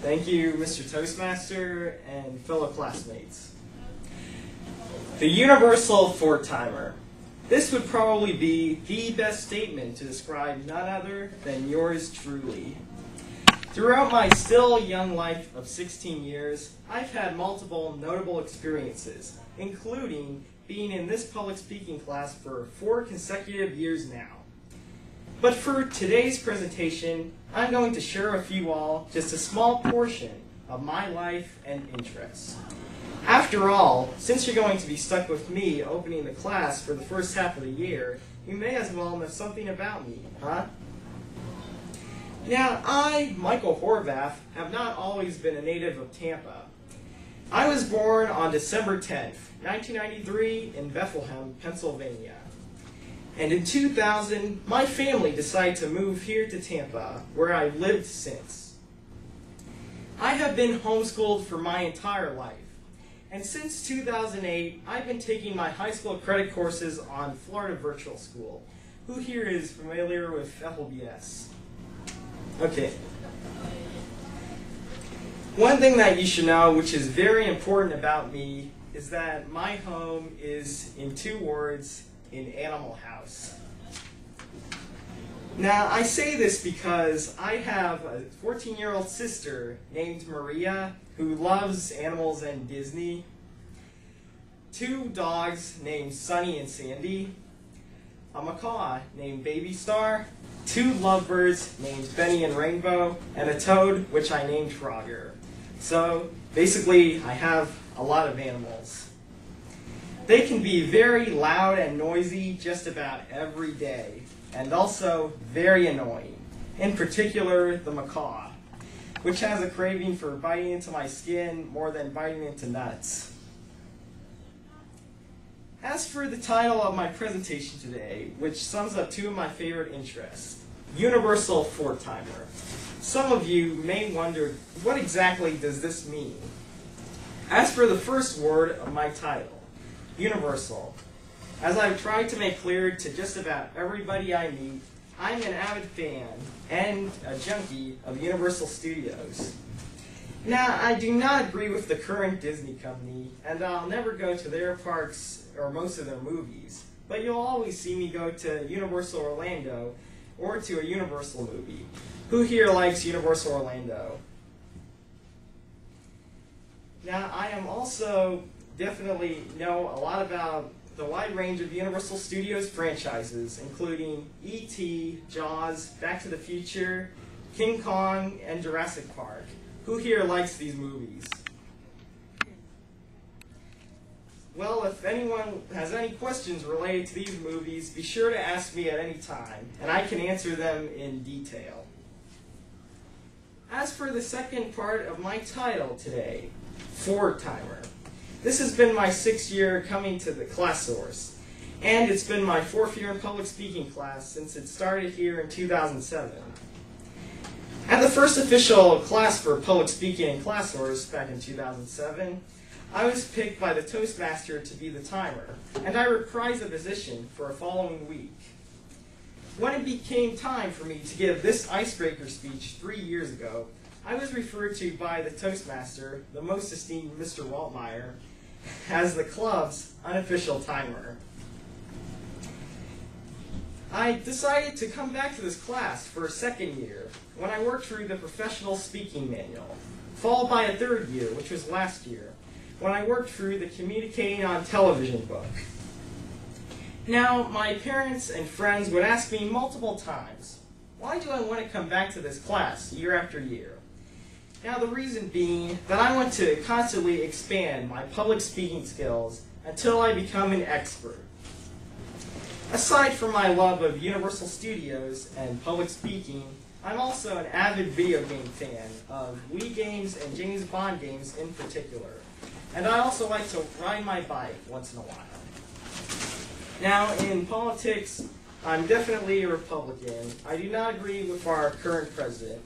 Thank you, Mr. Toastmaster and fellow classmates. The universal four-timer. This would probably be the best statement to describe none other than yours truly. Throughout my still young life of 16 years, I've had multiple notable experiences, including being in this public speaking class for 4 consecutive years now. But for today's presentation, I'm going to share with you all just a small portion of my life and interests. After all, since you're going to be stuck with me opening the class for the first half of the year, you may as well know something about me, huh? Now, I, Michael Horvath, have not always been a native of Tampa. I was born on December 10th, 1993 in Bethlehem, Pennsylvania. And in 2000, my family decided to move here to Tampa, where I've lived since. I have been homeschooled for my entire life. And since 2008, I've been taking my high school credit courses on Florida Virtual School. Who here is familiar with FLBS? Okay. One thing that you should know, which is very important about me, is that my home is in 2 words, in Animal House. Now, I say this because I have a 14-year-old sister named Maria who loves animals and Disney, 2 dogs named Sunny and Sandy, a macaw named Baby Star, 2 lovebirds named Benny and Rainbow, and a toad which I named Frogger. So basically, I have a lot of animals. They can be very loud and noisy just about every day, and also very annoying. In particular, the macaw, which has a craving for biting into my skin more than biting into nuts. As for the title of my presentation today, which sums up 2 of my favorite interests, universal four-timer. Some of you may wonder, what exactly does this mean? As for the first word of my title, universal, as I've tried to make clear to just about everybody I meet, I'm an avid fan and a junkie of Universal Studios. Now, I do not agree with the current Disney company, and I'll never go to their parks or most of their movies, but you'll always see me go to Universal Orlando or to a Universal movie. Who here likes Universal Orlando? Now, I am also definitely know a lot about the wide range of Universal Studios franchises, including E.T., Jaws, Back to the Future, King Kong, and Jurassic Park. Who here likes these movies? Well, if anyone has any questions related to these movies, be sure to ask me at any time, and I can answer them in detail. As for the second part of my title today, four-timer. This has been my 6th year coming to the class source, and it's been my 4th year in public speaking class since it started here in 2007. At the first official class for public speaking in class source back in 2007, I was picked by the Toastmaster to be the timer, and I reprised the position for a following week. When it became time for me to give this icebreaker speech 3 years ago, I was referred to by the Toastmaster, the most esteemed Mr. Waltmeyer, as the club's unofficial timer. I decided to come back to this class for a 2nd year when I worked through the professional speaking manual, followed by a 3rd year, which was last year, when I worked through the communicating on television book. Now, my parents and friends would ask me multiple times, why do I want to come back to this class year after year? Now, the reason being that I want to constantly expand my public speaking skills until I become an expert. Aside from my love of Universal Studios and public speaking, I'm also an avid video game fan of Wii games and James Bond games in particular. And I also like to ride my bike once in a while. Now, in politics, I'm definitely a Republican. I do not agree with our current president.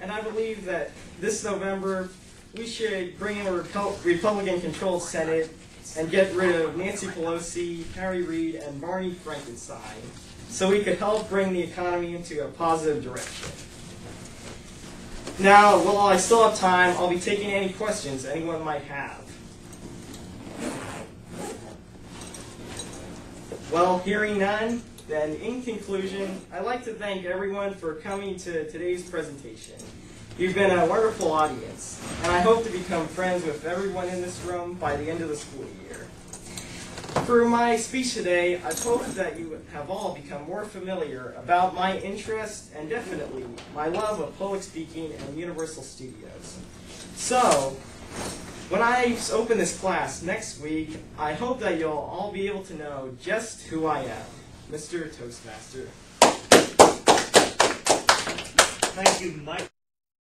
And I believe that this November, we should bring in a Republican-controlled Senate and get rid of Nancy Pelosi, Harry Reid, and Barney Frankenstein, so we could help bring the economy into a positive direction. Now, while I still have time, I'll be taking any questions anyone might have. Well, hearing none, then in conclusion, I'd like to thank everyone for coming to today's presentation. You've been a wonderful audience, and I hope to become friends with everyone in this room by the end of the school year. For my speech today, I hope that you have all become more familiar about my interest and definitely my love of public speaking and Universal Studios. So, when I open this class next week, I hope that you'll all be able to know just who I am, Mr. Toastmaster. Thank you, Mike.